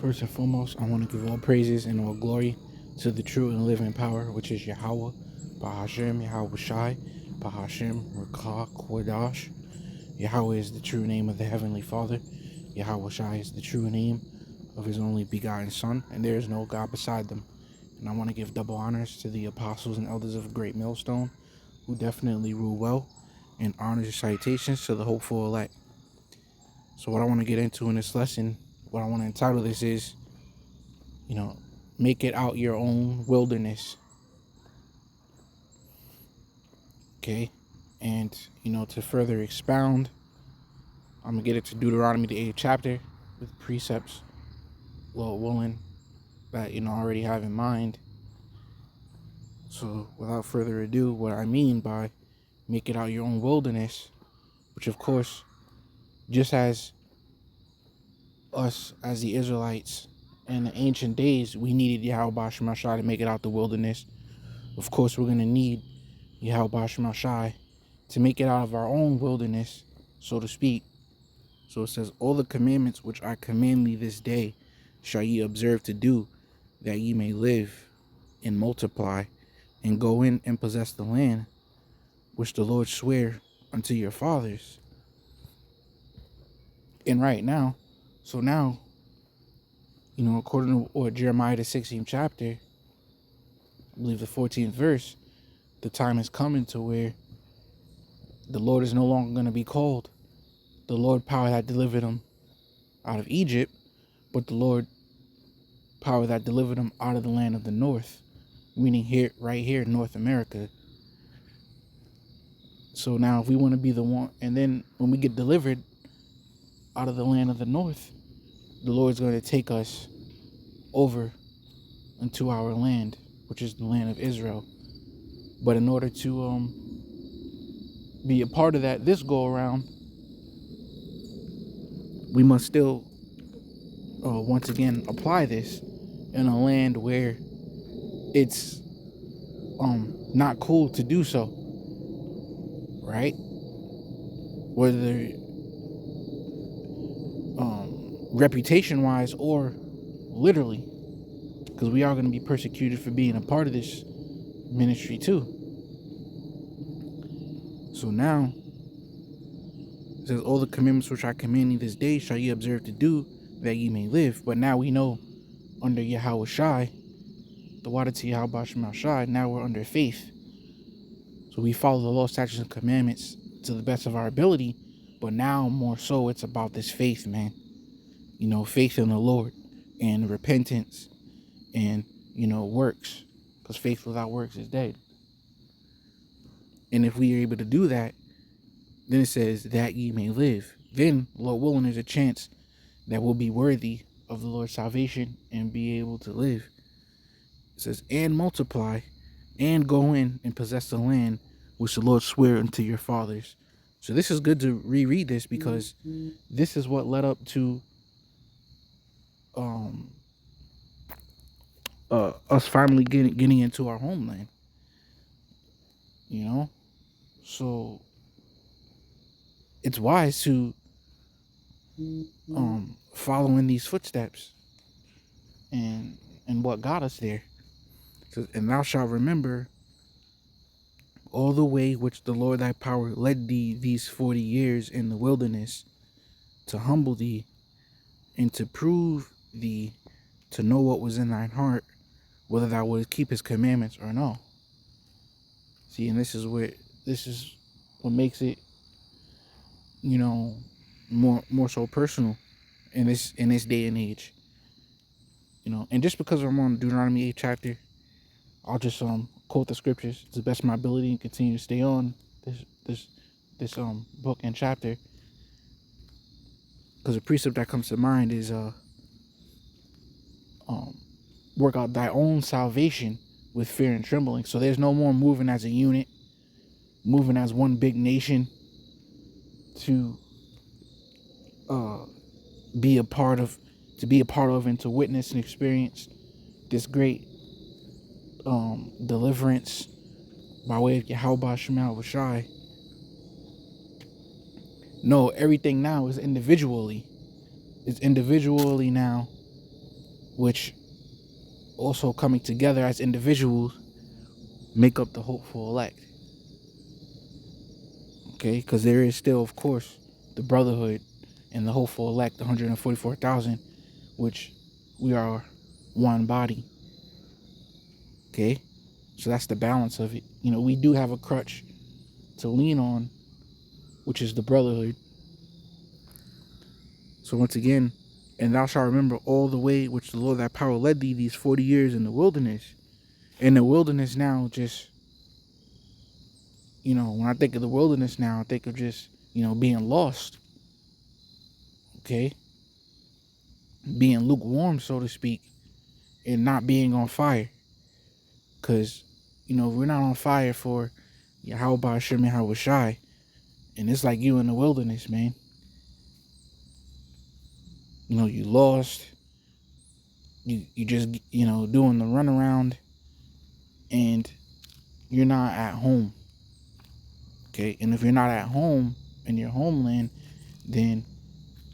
First and foremost, I want to give all praises and all glory to the true and living power, which is Yahweh, Bahashem, Yahweh Shai, Bahashem, Rakah, Kwadash. Yahweh is the true name of the Heavenly Father. Yahweh Shai is the true name of His only begotten Son, and there is no God beside them. And I want to give double honors to the apostles and elders of Great Millstone, who definitely rule well, and honors and citations to the hopeful elect. So what I want to get into in this lesson, what I want to entitle this is, make it out your own wilderness. Okay? And, to further expound, I'm going to get into Deuteronomy, the 8th chapter, with precepts, Lord willing, that, I already have in mind. So without further ado, what I mean by make it out your own wilderness, which of course, just as us as the Israelites in the ancient days, we needed Yahweh Shema Shai to make it out the wilderness. Of course, we're going to need Yahweh Shema Shai to make it out of our own wilderness, so to speak. So it says, all the commandments which I command thee this day shall ye observe to do, that ye may live and multiply, and go in and possess the land which the Lord sware unto your fathers. And right now, according to Jeremiah the 16th chapter, I believe the 14th verse, the time is coming to where the Lord is no longer going to be called the Lord power that delivered them out of Egypt, but the Lord power that delivered them out of the land of the north, meaning right here in North America. So now if we want to be the one, and then when we get delivered out of the land of the north, the Lord's going to take us over into our land, which is the land of Israel. But in order to be a part of that this go around, we must still once again apply this in a land where it's not cool to do so, right? Whether reputation wise or literally, because we are going to be persecuted for being a part of this ministry too. So now it says, all the commandments which I command you this day shall ye observe to do, that ye may live. But now we know under Yahweh Shai, the water to Yahweh Shema Shai, now we're under faith. So we follow the law, statutes, and commandments to the best of our ability. But now more so it's about this faith, man. Faith in the Lord and repentance and, works. Because faith without works is dead. And if we are able to do that, then it says that ye may live. Then, Lord willing, there's a chance that we'll be worthy of the Lord's salvation and be able to live. It says, and multiply, and go in and possess the land which the Lord sware unto your fathers. So this is good to reread this, because this is what led up to us finally getting into our homeland. So it's wise to follow in these footsteps and what got us there. So, and thou shalt remember all the way which the Lord thy power led thee these 40 years in the wilderness, to humble thee and to prove thee, to know what was in thine heart, whether thou wouldst keep his commandments or no. See, and this is what makes it, more so personal in this day and age. And just because I'm on Deuteronomy 8th chapter, I'll just quote the scriptures to the best of my ability and continue to stay on this book and chapter. Because a precept that comes to mind is work out thy own salvation with fear and trembling. So there's no more moving as a unit, moving as one big nation to be a part of and to witness and experience this great deliverance by way of Yahweh Shema Shai. No, everything now is individually. It's individually now which also coming together as individuals make up the hopeful elect. Okay, because there is still, of course, the brotherhood and the hopeful elect, 144,000, which we are one body. Okay, so that's the balance of it. We do have a crutch to lean on, which is the brotherhood. So once again, and thou shalt remember all the way which the Lord thy power led thee these 40 years in the wilderness. In the wilderness now, just, when I think of the wilderness now, I think of just, being lost. Okay? Being lukewarm, so to speak, and not being on fire. Because, if we're not on fire for Yahweh Hashem Yahweh Shai, and it's like you in the wilderness, man. You lost. You just, doing the runaround, and you're not at home. Okay? And if you're not at home in your homeland, then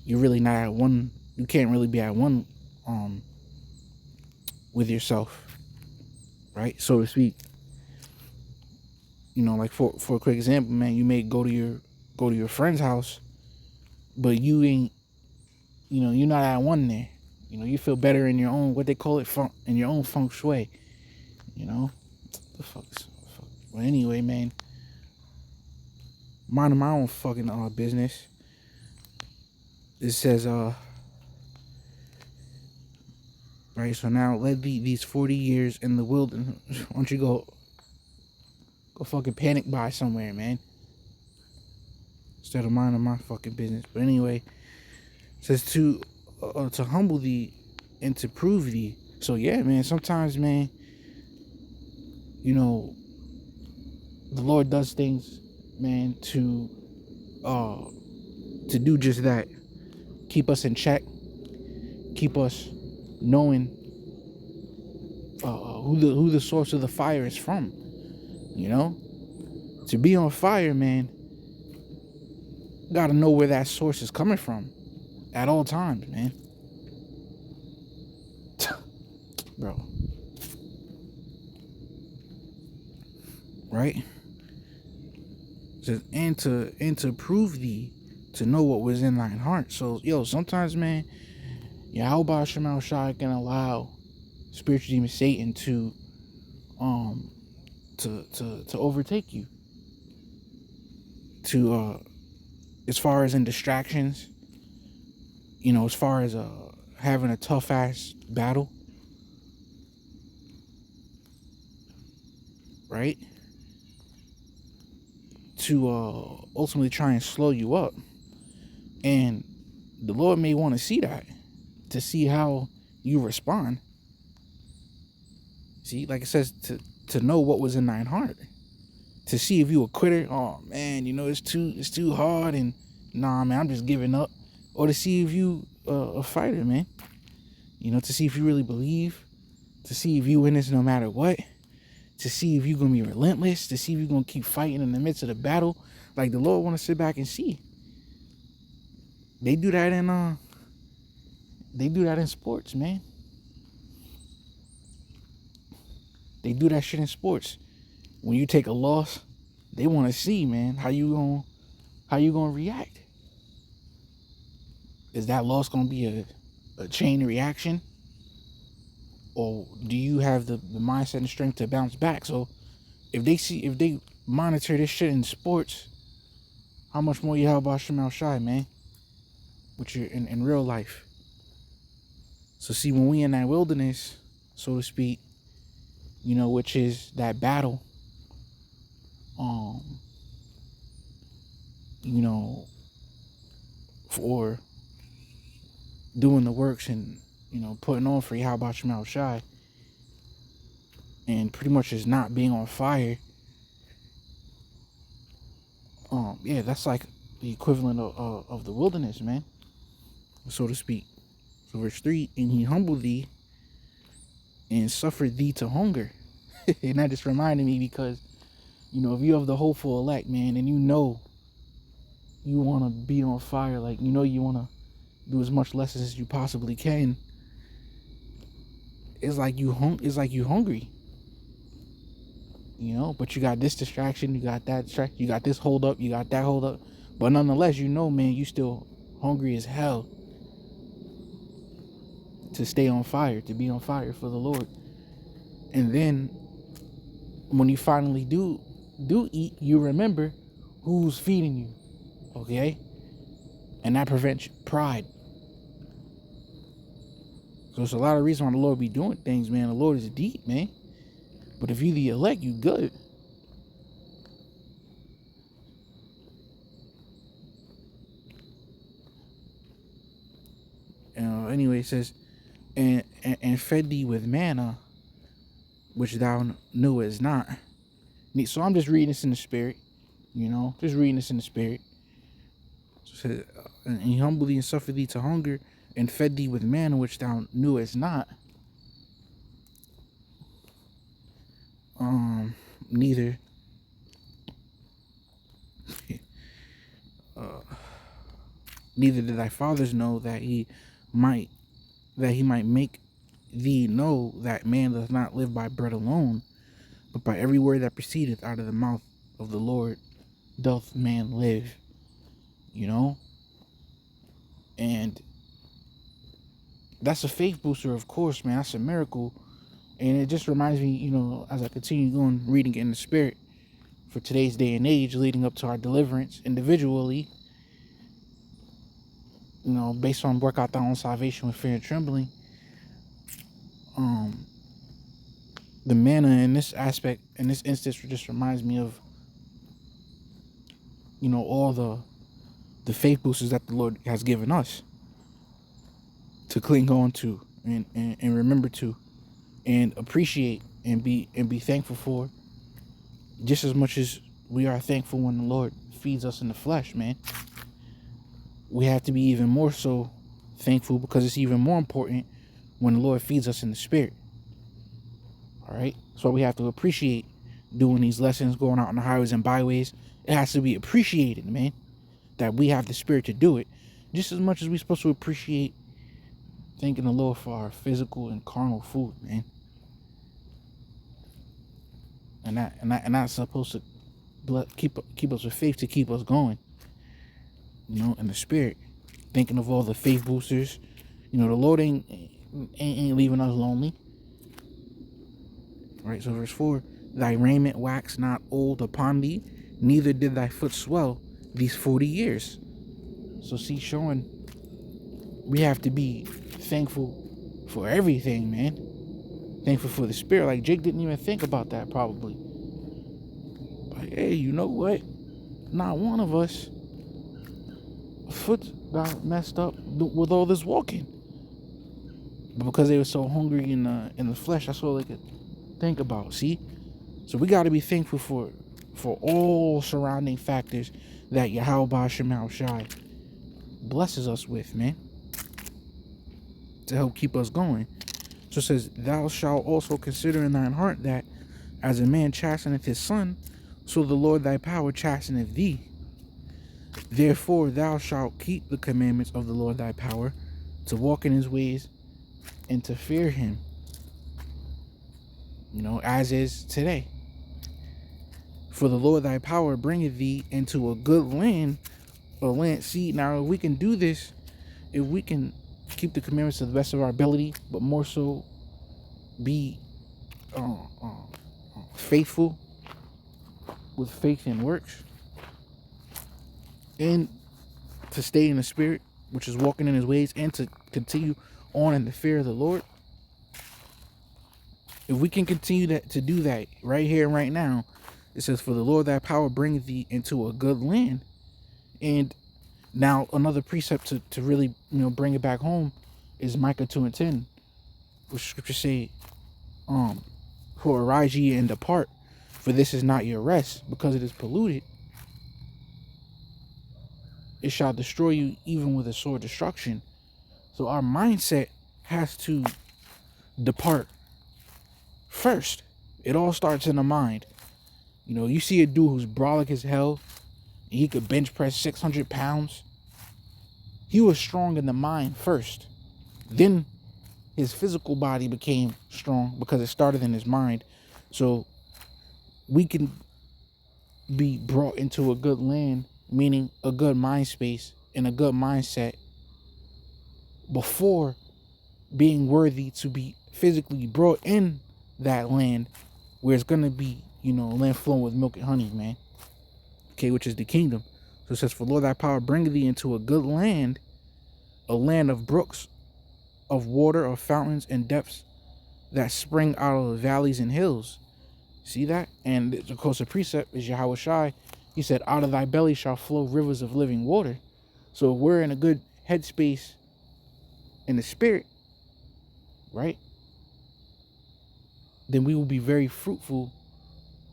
you're really not at one. You can't really be at one with yourself, right? So to speak. Like for a quick example, man, you may go to your friend's house, but you ain't, you're not at one there. You feel better in your own, what they call it, in your own feng shui. The fuck's. Well, anyway, man, minding my own fucking business. It says, right, so now led these 40 years in the wilderness. Why don't you go fucking panic buy somewhere, man, instead of minding my fucking business. But anyway, it says to humble thee and to prove thee. So yeah, man, sometimes, man, the Lord does things, man, to do just that. Keep us in check. Keep us knowing who the source of the fire is from. To be on fire, man, you gotta know where that source is coming from at all times, man. Bro. Right? It says, and to prove thee, to know what was in thine heart. So, sometimes, man, Yahweh Shema Shai can allow spiritual demon Satan to overtake you. To as far as in distractions, as far as having a tough ass battle, right? To ultimately try and slow you up. And the Lord may want to see that, to see how you respond. See, like it says, to know what was in thine heart, to see if you a quitter. Oh man, it's too hard, and nah, man, I'm just giving up. Or to see if you a fighter, man. To see if you really believe, to see if you in this no matter what, to see if you're gonna be relentless, to see if you're gonna keep fighting in the midst of the battle. Like the Lord want to sit back and see. They do that in sports, man. They do that shit in sports. When you take a loss, they want to see, man, how you gonna react. Is that loss gonna be a chain reaction, or do you have the mindset and strength to bounce back? So if they monitor this shit in sports, how much more you have about Shemal Shai, man, which you're in real life. So see, when we in that wilderness, so to speak, which is that battle, for doing the works and, putting on for Yahweh Shemal Shai, and pretty much just not being on fire. Yeah, that's like the equivalent of the wilderness, man, so to speak. So verse 3, and he humbled thee and suffered thee to hunger. And that just reminded me, because, if you have the hopeful elect, man, and you want to be on fire, like, you want to do as much lessons as you possibly can, it's like you hungry, you know, but you got this distraction, you got that distraction, you got this hold up, you got that hold up, but nonetheless, you know, man, you still hungry as hell to stay on fire, to be on fire for the Lord. And then when you finally do eat, you remember who's feeding you, okay? And that prevents pride. So it's a lot of reason why the Lord be doing things, man. The Lord is deep, man. But if you the elect, you good. Anyway, it says, and fed thee with manna, which thou knewest not. So I'm just reading this in the spirit, you know, just reading this in the spirit. So it says, and he humbled thee and suffered thee to hunger, and fed thee with manna, which thou knewest not. Neither neither did thy fathers know, that he might make thee know that man does not live by bread alone, but by every word that proceedeth out of the mouth of the Lord doth man live. You know? And that's a faith booster, of course, man. That's a miracle. And it just reminds me, you know, as I continue going, reading in the spirit for today's day and age, leading up to our deliverance individually, you know, based on work out thy own salvation with fear and trembling. The manna in this aspect, in this instance, just reminds me of, you know, all the faith boosters that the Lord has given us to cling on to and remember to and appreciate and be thankful for, just as much as we are thankful when the Lord feeds us in the flesh, man. We have to be even more so thankful, because it's even more important when the Lord feeds us in the spirit. All right, so we have to appreciate doing these lessons, going out on the highways and byways. It has to be appreciated, man, that we have the spirit to do it, just as much as we're supposed to appreciate thanking the Lord for our physical and carnal food, man. And that's supposed to keep us with faith, to keep us going, you know, in the spirit. Thinking of all the faith boosters, you know, the Lord ain't leaving us lonely. All right, so verse 4, thy raiment waxed not old upon thee, neither did thy foot swell these 40 years. So see, showing we have to be thankful for everything, man. Thankful for the spirit. Like Jake didn't even think about that probably. Like, hey, you know what? Not one of us foot got messed up with all this walking. But because they were so hungry in the flesh, that's all they could think about. See? So we got to be thankful for all surrounding factors that Yahweh Shema Shai blesses us with, man, to help keep us going. So it says, thou shalt also consider in thine heart that as a man chasteneth his son, so the Lord thy power chasteneth thee. Therefore thou shalt keep the commandments of the Lord thy power, to walk in his ways and to fear him. You know, as is today. For the Lord thy power bringeth thee into a good land, a land. See, now if we can do this, if we can keep the commandments to the best of our ability, but more so be faithful with faith and works, and to stay in the spirit, which is walking in his ways, and to continue on in the fear of the Lord. If we can continue to do that right here and right now, it says, for the Lord thy power bringeth thee into a good land. And now another precept to really, you know, bring it back home is Micah 2:10, which scripture say, for arise ye and depart, for this is not your rest, because it is polluted. It shall destroy you even with a sword destruction. So our mindset has to depart first. It all starts in the mind. You know, you see a dude who's brolic as hell, and he could bench press 600 pounds. He was strong in the mind first. Then his physical body became strong because it started in his mind. So we can be brought into a good land, meaning a good mind space and a good mindset before being worthy to be physically brought in that land where it's gonna be, land flowing with milk and honey, man. Okay, which is the kingdom. So it says, for Lord thy power bring thee into a good land, a land of brooks, of water, of fountains and depths that spring out of the valleys and hills. See that? And of course the precept is Yahweh Shai. He said, out of thy belly shall flow rivers of living water. So if we're in a good headspace in the spirit, right, then we will be very fruitful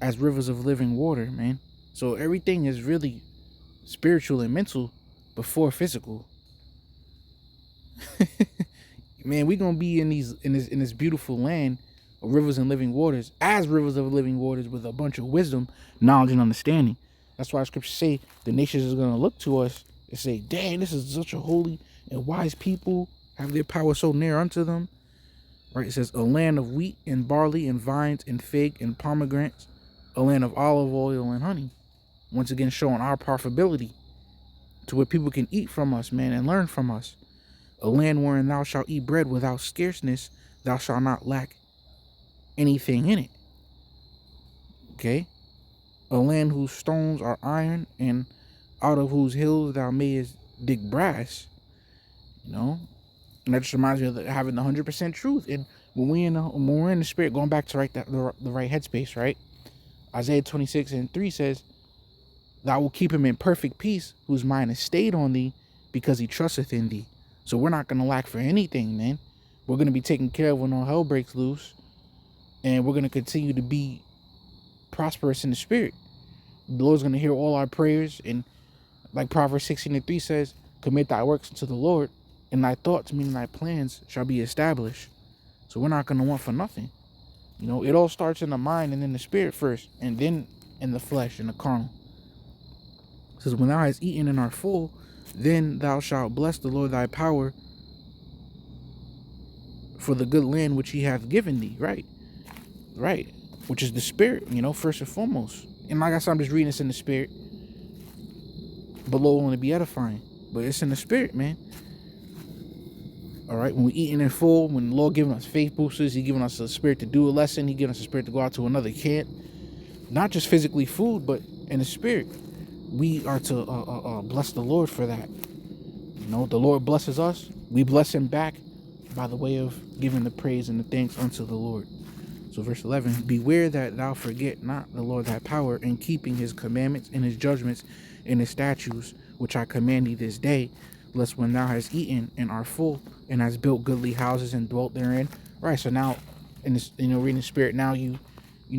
as rivers of living water, man. So everything is really spiritual and mental before physical. Man, we gonna be in this beautiful land of rivers and living waters, as rivers of living waters, with a bunch of wisdom, knowledge, and understanding. That's why scriptures say the nations is gonna look to us and say, dang, this is such a holy and wise people, have their power so near unto them. Right? It says, a land of wheat and barley and vines and fig and pomegranates, a land of olive oil and honey. Once again, showing our profitability to where people can eat from us, man, and learn from us. A land wherein thou shalt eat bread without scarceness, thou shalt not lack anything in it. Okay? A land whose stones are iron, and out of whose hills thou mayest dig brass. And that just reminds me of having the 100% truth. And when we're in the spirit, going back to the right headspace, right? Isaiah 26:3 says, thou will keep him in perfect peace, whose mind is stayed on thee, because he trusteth in thee. So we're not going to lack for anything, man. We're going to be taken care of when all hell breaks loose. And we're going to continue to be prosperous in the spirit. The Lord's going to hear all our prayers. And like Proverbs 16:3 says, commit thy works unto the Lord, and thy thoughts, meaning thy plans, shall be established. So we're not going to want for nothing. It all starts in the mind and in the spirit first, and then in the flesh and the carnal. It says, when thou hast eaten and art full, then thou shalt bless the Lord thy power for the good land which he hath given thee. Right. Which is the spirit, first and foremost. And like I said, I'm just reading this in the spirit. Below only be edifying. But it's in the spirit, man. All right. When we eating in full, when the Lord giving us faith boosters, he giving us a spirit to do a lesson. He giving us a spirit to go out to another camp. Not just physically food, but in the spirit. We are to bless the Lord for that. The Lord blesses us. We bless him back by the way of giving the praise and the thanks unto the Lord. So verse 11, beware that thou forget not the Lord thy power in keeping his commandments and his judgments and his statutes, which I command thee this day, lest when thou hast eaten and art full and hast built goodly houses and dwelt therein. Right. So now in this, reading the spirit, now you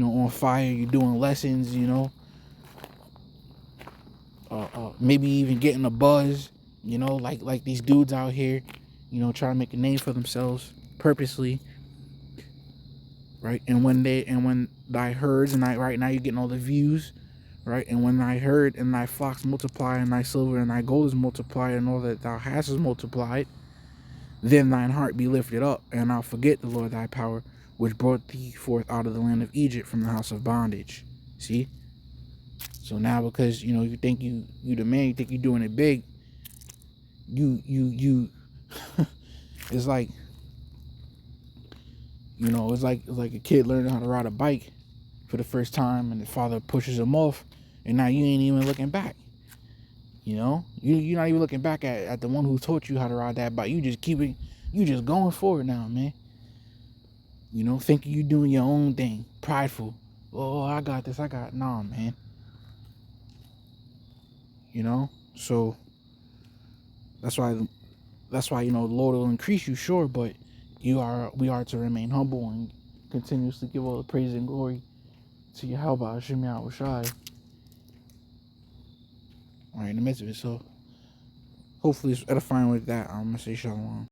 on fire, you're doing lessons, maybe even getting a buzz, like these dudes out here, trying to make a name for themselves purposely, right? And when thy herds, and right now you're getting all the views, right? And when thy herd and thy flocks multiply, and thy silver and thy gold is multiplied, and all that thou hast is multiplied, then thine heart be lifted up, and thou forget the Lord thy power, which brought thee forth out of the land of Egypt from the house of bondage. See? So now, because you think you the man, you think you're doing it big, you it's like it's like a kid learning how to ride a bike for the first time, and the father pushes him off, and now you ain't even looking back. You're not even looking back at the one who taught you how to ride that bike. You just going forward now, man. Thinking you doing your own thing, prideful. Oh, I got this. Nah, man. So that's why the Lord will increase you, sure, but we are to remain humble and continuously give all the praise and glory to Yahweh Hashem Yahweh Shai. All right, in the midst of it. So hopefully it's edifying with that. I'm gonna say shalom.